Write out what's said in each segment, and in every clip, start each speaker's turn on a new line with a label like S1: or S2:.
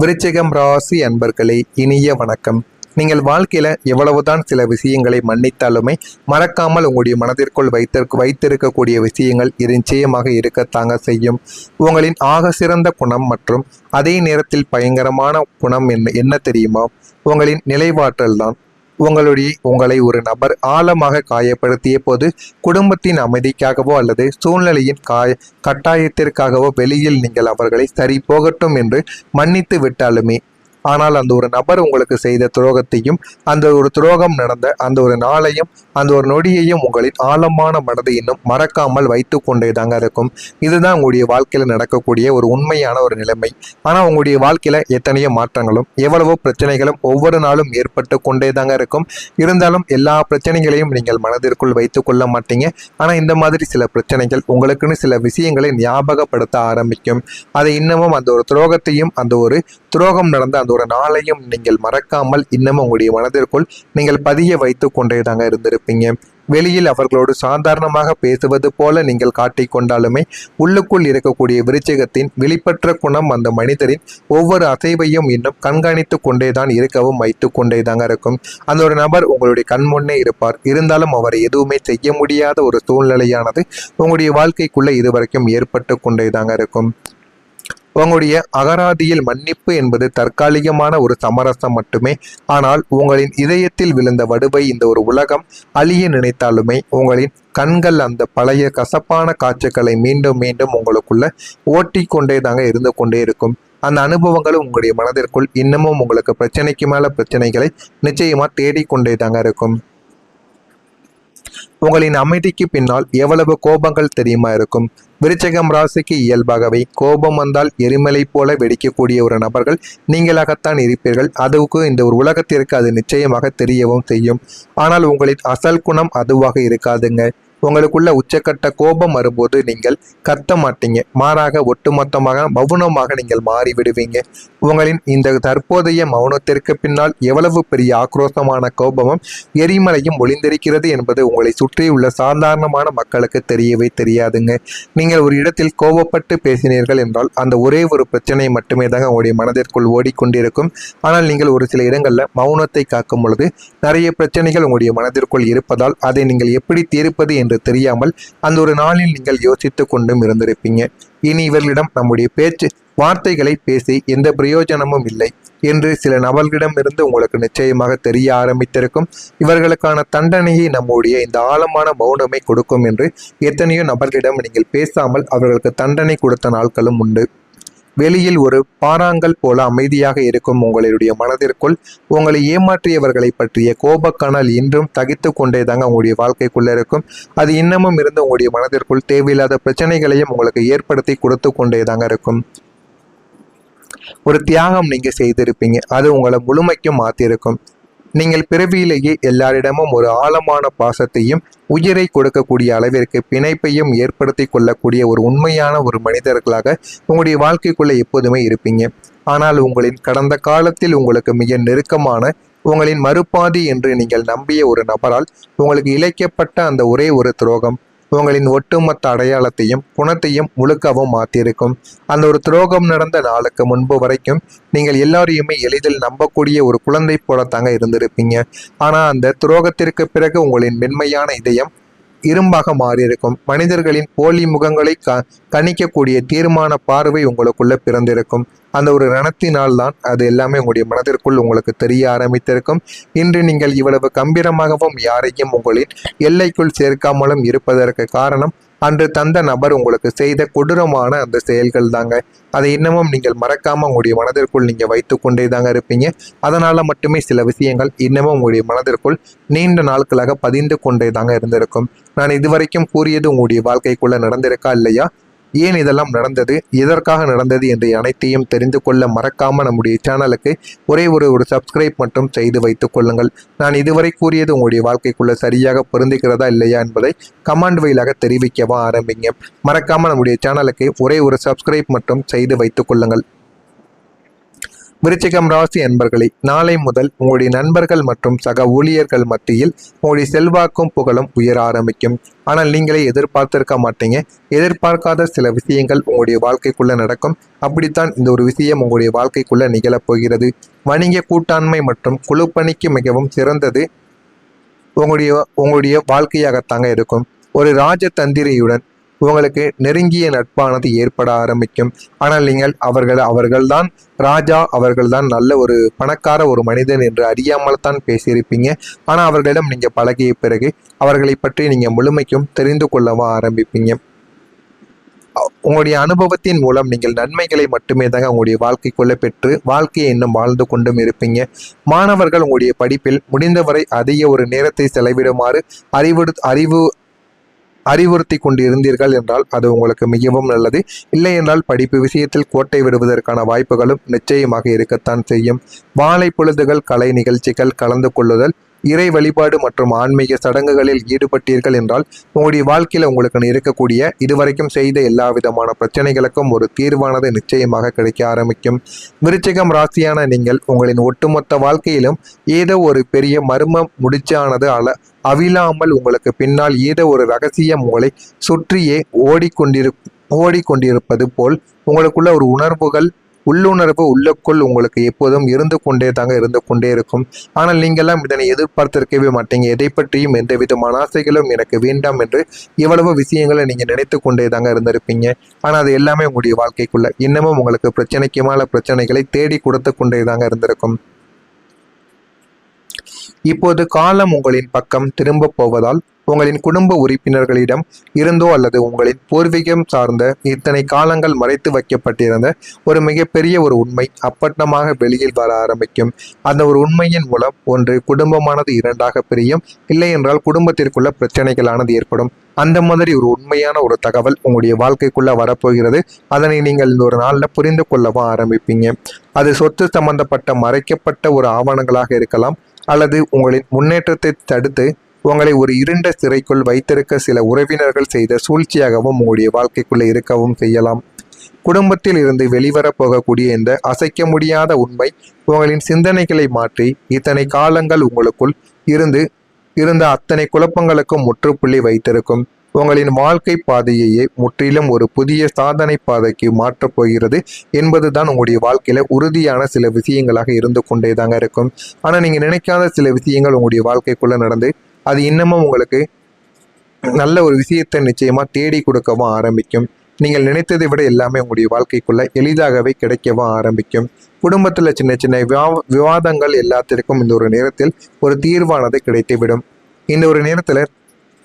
S1: விருச்சிகம் ராசி அன்பர்களே, இனிய வணக்கம். நீங்கள் வாழ்க்கையில எவ்வளவுதான் சில விஷயங்களை மன்னித்தாலுமே மறக்காமல் உங்களுடைய மனதிற்குள் வைத்திருக்கக்கூடிய விஷயங்கள் இது நிச்சயமாக இருக்கத்தாங்க செய்யும். உங்களின் ஆக சிறந்த குணம் மற்றும் அதே நேரத்தில் பயங்கரமான குணம் என்ன தெரியுமா? உங்களின் நிலைவாற்றல் தான். உங்களை ஒரு நபர் ஆழமாக காயப்படுத்திய போது குடும்பத்தின் அமைதிக்காகவோ அல்லது சூழ்நிலையின் கட்டாயத்திற்காகவோ வெளியில் நீங்கள் அவர்களை சரி போகட்டும் என்று மன்னித்து விட்டாலுமே, ஆனால் அந்த ஒரு நபர் உங்களுக்கு செய்த துரோகத்தையும் அந்த ஒரு துரோகம் நடந்த அந்த ஒரு நாளையும் அந்த ஒரு நொடியையும் உங்களின் ஆழமான மனதை இன்னும் மறக்காமல் வைத்து கொண்டே தாங்க இருக்கும். இதுதான் உங்களுடைய வாழ்க்கையில நடக்கக்கூடிய ஒரு உண்மையான ஒரு நிலைமை. ஆனால் உங்களுடைய வாழ்க்கையில எத்தனையோ மாற்றங்களும் எவ்வளவோ பிரச்சனைகளும் ஒவ்வொரு நாளும் ஏற்பட்டு கொண்டே தாங்க இருக்கும். இருந்தாலும் எல்லா பிரச்சனைகளையும் நீங்கள் மனதிற்குள் வைத்து கொள்ள மாட்டீங்க. ஆனால் இந்த மாதிரி சில பிரச்சனைகள் உங்களுக்குன்னு சில விஷயங்களை ஞாபகப்படுத்த ஆரம்பிக்கும். அதை இன்னமும் அந்த ஒரு துரோகத்தையும் அந்த ஒரு துரோகம் நடந்த அந்த ஒரு நாளையும் நீங்கள் மறக்காமல் இன்னமும் உங்களுடைய மனதிற்குள் நீங்கள் பதிய வைத்து கொண்டே தாங்க இருந்திருப்பீங்க. வெளியில் அவர்களோடு சாதாரணமாக பேசுவது போல நீங்கள் காட்டிக்கொண்டாலுமே உள்ளுக்குள் இருக்கக்கூடிய விருச்சிகத்தின் வெளிப்பற்ற குணம் அந்த மனிதரின் ஒவ்வொரு அசைவையும் இன்னும் கண்காணித்து கொண்டேதான் இருக்கவும் வைத்து கொண்டே தாங்க இருக்கும். அந்த ஒரு நபர் உங்களுடைய கண்முன்னே இருப்பார். இருந்தாலும் அவரை எதுவுமே செய்ய முடியாத ஒரு சூழ்நிலையானது உங்களுடைய வாழ்க்கைக்குள்ள இதுவரைக்கும் ஏற்பட்டு கொண்டே தாங்க இருக்கும். உங்களுடைய அகராதியில் மன்னிப்பு என்பது தற்காலிகமான ஒரு சமரசம் மட்டுமே. ஆனால் உங்களின் இதயத்தில் விழுந்த வடுவை இந்த ஒரு உலகம் அழிய நினைத்தாலுமே உங்களின் கண்கள் அந்த பழைய கசப்பான காட்சிகளை மீண்டும் மீண்டும் உங்களுக்குள்ள ஓட்டி கொண்டே தாங்க இருந்து கொண்டே இருக்கும். அந்த அனுபவங்களும் உங்களுடைய மனதிற்குள் இன்னமும் உங்களுக்கு பிரச்சனைக்கு மேல பிரச்சனைகளை நிச்சயமா தேடிக்கொண்டே தாங்க இருக்கும். உங்களின் அமைதிக்கு பின்னால் எவ்வளவு கோபங்கள் தெரியுமா இருக்கும்? விருச்சிகம் ராசிக்கு இயல்பாகவே கோபம் வந்தால் எரிமலை போல வெடிக்கக்கூடிய ஒரு நபர்கள் நீங்களாகத்தான் இருப்பீர்கள். அதுக்கு இந்த ஒரு உலகத்திற்கு அது நிச்சயமாக தெரியவும் செய்யும். ஆனால் உங்களின் அசல் குணம் அதுவாக இருக்காதுங்க. உங்களுக்குள்ள உச்சக்கட்ட கோபம் வரும்போது நீங்கள் கத்த மாட்டீங்க. மாறாக ஒட்டுமொத்தமாக மௌனமாக நீங்கள் மாறிவிடுவீங்க. உங்களின் இந்த தற்போதைய மௌனத்திற்கு பின்னால் எவ்வளவு பெரிய ஆக்ரோஷமான கோபமும் எரிமலையும் ஒளிந்திருக்கிறது என்பது உங்களை சுற்றியுள்ள சாதாரணமான மக்களுக்கு தெரியவே தெரியாதுங்க. நீங்கள் ஒரு இடத்தில் கோபப்பட்டு பேசினீர்கள் என்றால் அந்த ஒரே ஒரு பிரச்சனை மட்டுமே தாங்க உங்களுடைய மனதிற்குள் ஓடிக்கொண்டிருக்கும். ஆனால் நீங்கள் ஒரு சில இடங்களில் மௌனத்தை காக்கும் பொழுது நிறைய பிரச்சனைகள் உங்களுடைய மனதிற்குள் இருப்பதால் அதை நீங்கள் எப்படி தீர்ப்பது என்று தெரியாமல் அந்த ஒரு நாளில் நீங்கள் யோசித்து கொண்டும் இருந்திருப்பீங்க. இனி இவர்களிடம் நம்முடைய பேச்சு வார்த்தைகளை பேசி எந்த பிரயோஜனமும் இல்லை என்று சில நபர்களிடமிருந்து உங்களுக்கு நிச்சயமாக தெரிய ஆரம்பித்திருக்கும். இவர்களுக்கான தண்டனையை நம்முடைய இந்த ஆழமான மௌனமே கொடுக்கும் என்று எத்தனையோ நபர்களிடம் நீங்கள் பேசாமல் அவர்களுக்கு தண்டனை கொடுத்த நாட்களும் உண்டு. வெளியில் ஒரு பாறாங்கல் போல அமைதியாக இருக்கும் உங்களுடைய மனதிற்குள் உங்களை ஏமாற்றியவர்களை பற்றிய கோபக்கணல் இன்றும் தகித்து கொண்டே தாங்க உங்களுடைய வாழ்க்கைக்குள்ள இருக்கும். அது இன்னமும் இருந்து உங்களுடைய மனதிற்குள் தேவையில்லாத பிரச்சனைகளையும் உங்களுக்கு ஏற்படுத்தி கொடுத்து கொண்டே தாங்க இருக்கும். ஒரு தியாகம் நீங்க செய்திருப்பீங்க. அது உங்களை முழுமைக்கும் மாற்றிருக்கும். நீங்கள் பிறவியிலேயே எல்லாரிடமும் ஒரு ஆழமான பாசத்தையும் உயிரை கொடுக்கக்கூடிய அளவிற்கு பிணைப்பையும் ஏற்படுத்தி கொள்ளக்கூடிய ஒரு உண்மையான ஒரு மனிதர்களாக உங்களுடைய வாழ்க்கைக்குள்ள எப்போதுமே இருப்பீங்க. ஆனால் உங்களின் கடந்த காலத்தில் உங்களுக்கு மிக நெருக்கமான உங்களின் மறுபாதி என்று நீங்கள் நம்பிய ஒரு நபரால் உங்களுக்கு இழைக்கப்பட்ட அந்த ஒரே ஒரு துரோகம் உங்களின் ஒட்டுமொத்த அடையாளத்தையும் குணத்தையும் முழுக்கவும் மாற்றியிருக்கும். அந்த ஒரு துரோகம் நடந்த நாளுக்கு முன்பு வரைக்கும் நீங்கள் எல்லாரையுமே எளிதில் நம்பக்கூடிய ஒரு குழந்தை போலத்தாங்க இருந்திருப்பீங்க. ஆனால் அந்த துரோகத்திற்கு பிறகு உங்களின் மென்மையான இதயம் இரும்பாக மாறியிருக்கும். மனிதர்களின் போலி முகங்களை கணிக்கக்கூடிய தீர்மான பார்வை உங்களுக்குள்ள பிறந்திருக்கும். அந்த ஒரு ரணத்தினால் தான் அது எல்லாமே உங்களுடைய மனதிற்குள் உங்களுக்கு தெரிய ஆரம்பித்திருக்கும். இன்று நீங்கள் இவ்வளவு கம்பீரமாகவும் யாரையும் உங்களின் எல்லைக்குள் சேர்க்காமலும் இருப்பதற்கு காரணம் அன்று தந்த நபர் உங்களுக்கு செய்த கொடூரமான அந்த செயல்கள் தாங்க. அதை இன்னமும் நீங்கள் மறக்காம உங்களுடைய மனதிற்குள் நீங்க வைத்து கொண்டே தாங்க இருப்பீங்க. அதனால மட்டுமே சில விஷயங்கள் இன்னமும் உங்களுடைய மனதிற்குள் நீண்ட நாட்களாக பதிந்து கொண்டே தாங்க இருந்திருக்கும். நான் இதுவரைக்கும் கூறியது உங்களுடைய வாழ்க்கைக்குள்ள நடந்திருக்கா இல்லையா? ஏன் இதெல்லாம் நடந்தது, எதற்காக நடந்தது என்று அனைத்தையும் தெரிந்து கொள்ள மறக்காம நம்முடைய சேனலுக்கு ஒரே ஒரு சப்ஸ்கிரைப் மட்டும் செய்து வைத்துக் கொள்ளுங்கள். நான் இதுவரை கூறியது உங்களுடைய வாழ்க்கைக்குள்ள சரியாக பொருந்துகிறதா இல்லையா என்பதை கமெண்ட் வழியாக தெரிவிக்கவா ஆரம்பிங்க. மறக்காம நம்முடைய சேனலுக்கு ஒரே ஒரு சப்ஸ்கிரைப் மட்டும் செய்து வைத்துக் கொள்ளுங்கள். விருச்சிகம் ராசி அன்பர்களே, நாளை முதல் உங்களுடைய நண்பர்கள் மற்றும் சக ஊழியர்கள் மத்தியில் உங்களுடைய செல்வாக்கும் புகழும் உயர ஆரம்பிக்கும். ஆனால் நீங்களே எதிர்பார்த்திருக்க மாட்டீங்க. எதிர்பார்க்காத சில விஷயங்கள் உங்களுடைய வாழ்க்கைக்குள்ள நடக்கும். அப்படித்தான் இந்த ஒரு விஷயம் உங்களுடைய வாழ்க்கைக்குள்ள நிகழப் போகிறது. வணிக கூட்டாண்மை மற்றும் குழுப்பணிக்கு மிகவும் சிறந்தது உங்களுடைய வாழ்க்கையாகத்தாங்க இருக்கும். ஒரு ராஜதந்திரியுடன் உங்களுக்கு நெருங்கிய நட்பானது ஏற்பட ஆரம்பிக்கும். ஆனால் நீங்கள் அவர்கள்தான் ராஜா, அவர்கள்தான் நல்ல ஒரு பணக்கார ஒரு மனிதன் என்று அறியாமல் தான் பேசியிருப்பீங்க. ஆனால் அவர்களிடம் நீங்கள் பழகிய பிறகு அவர்களை பற்றி நீங்கள் முழுமைக்கும் தெரிந்து கொள்ளவும் ஆரம்பிப்பீங்க. உங்களுடைய அனுபவத்தின் மூலம் நீங்கள் நன்மைகளை மட்டுமே தாங்க உங்களுடைய வாழ்க்கைக்குள்ள பெற்று வாழ்க்கையை இன்னும் வாழ்ந்து கொண்டும் இருப்பீங்க. மாணவர்கள் உங்களுடைய படிப்பில் முடிந்தவரை அதிக ஒரு நேரத்தை செலவிடுமாறு அறிவுறுத்தி கொண்டு இருந்தீர்கள் என்றால் அது உங்களுக்கு மிகவும் நல்லது. இல்லை என்றால் படிப்பு விஷயத்தில் கோட்டை விடுவதற்கான வாய்ப்புகளும் நிச்சயமாக இருக்கத்தான் செய்யும். மாலை பொழுதுகள் கலை நிகழ்ச்சிகள் கலந்து கொள்ளுதல், இறை வழிபாடு மற்றும் ஆன்மீக சடங்குகளில் ஈடுபட்டீர்கள் என்றால் உங்களுடைய வாழ்க்கையில் உங்களுக்கு இருக்கக்கூடிய இதுவரைக்கும் செய்த எல்லா விதமான பிரச்சனைகளுக்கும் ஒரு தீர்வானது நிச்சயமாக கிடைக்க ஆரம்பிக்கும். விருச்சிகம் ராசியான நீங்கள் உங்களின் ஒட்டுமொத்த வாழ்க்கையிலும் ஏதோ ஒரு பெரிய மர்ம முடிச்சானது அவிழாமல் உங்களுக்கு பின்னால் ஏதோ ஒரு ரகசியம் உங்களை சுற்றியே ஓடிக்கொண்டிருப்பது போல் உங்களுக்குள்ள ஒரு உள்ளுணர்வு உள்ளுக்குள் உங்களுக்கு எப்போதும் இருந்து கொண்டே இருக்கும். ஆனால் நீங்கள்லாம் இதனை எதிர்பார்த்திருக்கவே மாட்டீங்க. எதை பற்றியும் எந்த விதமான ஆசைகளும் எனக்கு வேண்டாம் என்று இவ்வளவு விஷயங்களை நீங்க நினைத்து கொண்டே தாங்க இருந்திருப்பீங்க. ஆனால் அது எல்லாமே உங்களுடைய வாழ்க்கைக்குள்ள இன்னமும் உங்களுக்கு பிரச்சனைக்கு மேல பிரச்சனைகளை தேடி கொடுத்து கொண்டே தாங்க இருந்திருக்கும். இப்போது காலம் உங்களின் பக்கம் திரும்ப போவதால் உங்களின் குடும்ப உறுப்பினர்களிடம் இருந்தோ அல்லது உங்களின் பூர்வீகம் சார்ந்த இத்தனை காலங்கள் மறைத்து வைக்கப்பட்டிருந்த ஒரு மிகப்பெரிய ஒரு உண்மை அப்பட்டமாக வெளியில் வர ஆரம்பிக்கும். அந்த ஒரு உண்மையின் மூலம் ஒன்று குடும்பமானது இரண்டாக பிரியும், இல்லை என்றால் குடும்பத்திற்குள்ள பிரச்சனைகளானது ஏற்படும். அந்த மாதிரி ஒரு உண்மையான ஒரு தகவல் உங்களுடைய வாழ்க்கைக்குள்ள வரப்போகிறது. அதனை நீங்கள் இந்த ஒரு நாளில் புரிந்து கொள்ளவும் ஆரம்பிப்பீங்க. அது சொத்து சம்பந்தப்பட்ட மறைக்கப்பட்ட ஒரு ஆவணங்களாக இருக்கலாம், அல்லது உங்களின் முன்னேற்றத்தை தடுத்து உங்களை ஒரு இருண்ட சிறைக்குள் வைத்திருக்க சில உறவினர்கள் செய்த சூழ்ச்சியாகவும் உங்களுடைய வாழ்க்கைக்குள்ள இருக்கவும் செய்யலாம். குடும்பத்தில் இருந்து வெளிவர போகக்கூடிய இந்த அசைக்க முடியாத உண்மை உங்களின் சிந்தனைகளை மாற்றி இத்தனை காலங்கள் உங்களுக்குள் இருந்த அத்தனை குழப்பங்களுக்கும் முற்றுப்புள்ளி வைத்திருக்கும். உங்களின் வாழ்க்கை பாதையையே முற்றிலும் ஒரு புதிய சாதனை பாதைக்கு மாற்றப் போகிறது என்பதுதான் உங்களுடைய வாழ்க்கையில உறுதியான சில விஷயங்களாக இருந்து கொண்டே தாங்க இருக்கும். ஆனா நீங்க நினைக்காத சில விஷயங்கள் உங்களுடைய வாழ்க்கைக்குள்ள நடந்து அது இன்னமும் உங்களுக்கு நல்ல ஒரு விஷயத்தை நிச்சயமா தேடி கொடுக்கவும் ஆரம்பிக்கும். நீங்கள் நினைத்ததை விட எல்லாமே உங்களுடைய வாழ்க்கைக்குள்ள எளிதாகவே கிடைக்கவும் ஆரம்பிக்கும். குடும்பத்துல சின்ன சின்ன விவாதங்கள் எல்லாத்திற்கும் இந்த ஒரு நேரத்தில் ஒரு தீர்வானது கிடைத்துவிடும். இந்த ஒரு நேரத்துல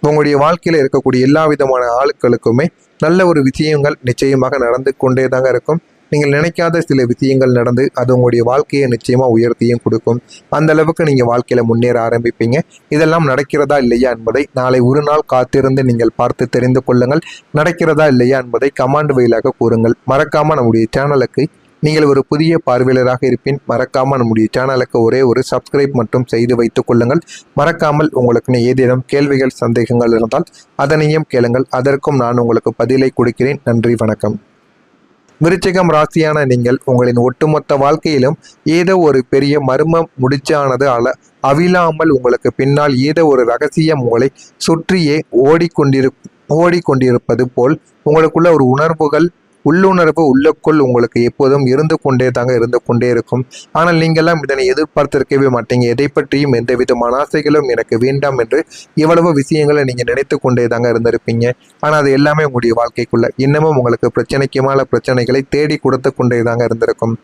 S1: உங்களுடைய வாழ்க்கையில இருக்கக்கூடிய எல்லா விதமான ஆட்களுக்குமே நல்ல ஒரு விஷயங்கள் நிச்சயமாக நடந்து கொண்டே தாங்க இருக்கும். நீங்கள் நினைக்காத சில விஷயங்கள் நடந்து அது உங்களுடைய வாழ்க்கையை நிச்சயமா உயர்த்தியும் கொடுக்கும். அந்த அளவுக்கு நீங்க வாழ்க்கையில முன்னேற ஆரம்பிப்பீங்க. இதெல்லாம் நடக்கிறதா இல்லையா என்பதை நாளை ஒரு நாள் காத்திருந்து நீங்கள் பார்த்து தெரிந்து கொள்ளுங்கள். நடக்கிறதா இல்லையா என்பதை கமாண்ட் வழியாக கூறுங்கள். மறக்காம நம்முடைய சேனலுக்கு நீங்கள் ஒரு புதிய பார்வையாளராக இருப்பின் மறக்காமல் நம்முடைய சேனலுக்கு ஒரே ஒரு சப்ஸ்கிரைப் மட்டும் செய்து வைத்துக் கொள்ளுங்கள். மறக்காமல் உங்களுக்கு ஏதேனும் கேள்விகள் சந்தேகங்கள் இருந்தால் அதனையும் கேளுங்கள். அதற்கும் நான் உங்களுக்கு பதிலை கொடுக்கிறேன். நன்றி, வணக்கம். விருச்சிகம் ராசியான நீங்கள் உங்களின் ஒட்டுமொத்த வாழ்க்கையிலும் ஏதோ ஒரு பெரிய மர்ம முடிச்சானது அவிழாமல் உங்களுக்கு பின்னால் ஏதோ ஒரு ரகசியம் உங்களை சுற்றியே ஓடிக்கொண்டிருப்பது போல் உங்களுக்குள்ள ஒரு உள்ளுணர்வு உள்ளுக்குள் உங்களுக்கு எப்போதும் இருந்து கொண்டே இருக்கும். ஆனால் நீங்கள்லாம் இதனை எதிர்பார்த்திருக்கவே மாட்டீங்க. எதை பற்றியும் எந்த விதமான ஆசைகளும் எனக்கு வேண்டாம் என்று இவ்வளவு விஷயங்களை நீங்க நினைத்து கொண்டே தாங்க இருந்திருப்பீங்க. ஆனால் அது எல்லாமே உங்களுடைய வாழ்க்கைக்குள்ள இன்னமும் உங்களுக்கு பிரச்சனைக்கு மேல பிரச்சனைகளை தேடி கொடுத்து கொண்டே தாங்க இருந்திருக்கும்.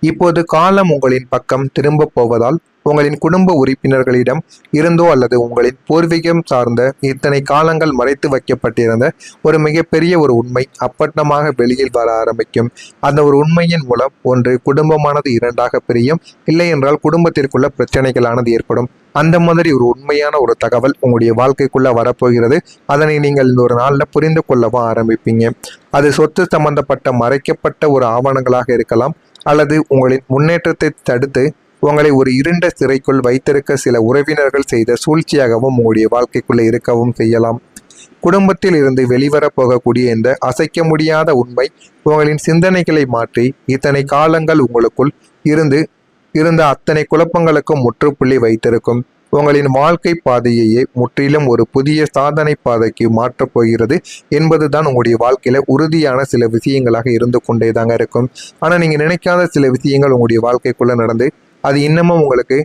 S1: இப்போது காலம் உங்களின் பக்கம் திரும்ப போவதால் உங்களின் குடும்ப உறுப்பினர்களிடம் இருந்தோ அல்லது உங்களின் பூர்வீகம் சார்ந்த இத்தனை காலங்கள் மறைத்து வைக்கப்பட்டிருந்த ஒரு மிகப்பெரிய ஒரு உண்மை அப்பட்டமாக வெளியில் வர ஆரம்பிக்கும். அந்த ஒரு உண்மையின் மூலம் ஒன்று குடும்பமானது இரண்டாக பிரியும், இல்லை என்றால் குடும்பத்திற்குள்ள பிரச்சனைகளானது ஏற்படும். அந்த மாதிரி ஒரு உண்மையான ஒரு தகவல் உங்களுடைய வாழ்க்கைக்குள்ள வரப்போகிறது. அதனை நீங்கள் இந்த ஒரு நாளில் புரிந்து கொள்ளவும் ஆரம்பிப்பீங்க. அது சொத்து சம்பந்தப்பட்ட மறைக்கப்பட்ட ஒரு ஆவணங்களாக இருக்கலாம், அல்லது உங்களின் முன்னேற்றத்தை தடுத்து உங்களை ஒரு இருண்ட சிறைக்குள் வைத்திருக்க சில உறவினர்கள் செய்த சூழ்ச்சியாகவும் உங்களுடைய வாழ்க்கைக்குள்ள இருக்கவும் செய்யலாம். குடும்பத்தில் இருந்து வெளிவரப் போகக்கூடிய இந்த அசைக்க முடியாத உண்மை உங்களின் சிந்தனைகளை மாற்றி இத்தனை காலங்கள் உங்களுக்குள் இருந்த அத்தனை குழப்பங்களுக்கும் முற்றுப்புள்ளி வைத்திருக்கும். உங்களின் வாழ்க்கை பாதையையே முற்றிலும் ஒரு புதிய சாதனை பாதைக்கு மாற்றப் போகிறது என்பதுதான் உங்களுடைய வாழ்க்கையில உறுதியான சில விஷயங்களாக இருந்து கொண்டே தாங்க இருக்கும். ஆனா நீங்க நினைக்காத சில விஷயங்கள் உங்களுடைய வாழ்க்கைக்குள்ள நடந்து அது இன்னமும் உங்களுக்கு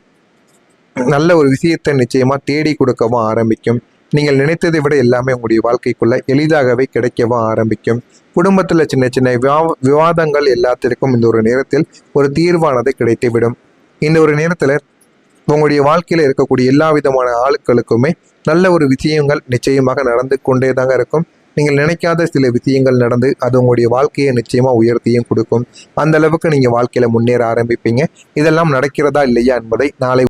S1: நல்ல ஒரு விஷயத்தை நிச்சயமா தேடி கொடுக்கவும் ஆரம்பிக்கும். நீங்கள் நினைத்ததை விட எல்லாமே உங்களுடைய வாழ்க்கைக்குள்ள எளிதாகவே கிடைக்கவும் ஆரம்பிக்கும். குடும்பத்துல சின்ன சின்ன விவாதங்கள் எல்லாத்திற்கும் இந்த ஒரு நேரத்தில் ஒரு தீர்வானது கிடைத்துவிடும். இந்த ஒரு நேரத்துல உங்களுடைய வாழ்க்கையில இருக்கக்கூடிய எல்லா விதமான ஆட்களுக்குமே நல்ல ஒரு விஷயங்கள் நிச்சயமாக நடந்து கொண்டே தாங்க இருக்கும். நீங்கள் நினைக்காத சில விஷயங்கள் நடந்து அது உங்களுடைய வாழ்க்கையை நிச்சயமா உயர்த்தியும் கொடுக்கும். அந்த அளவுக்கு நீங்க வாழ்க்கையில முன்னேற ஆரம்பிப்பீங்க. இதெல்லாம் நடக்கிறதா இல்லையா என்பதை நாளை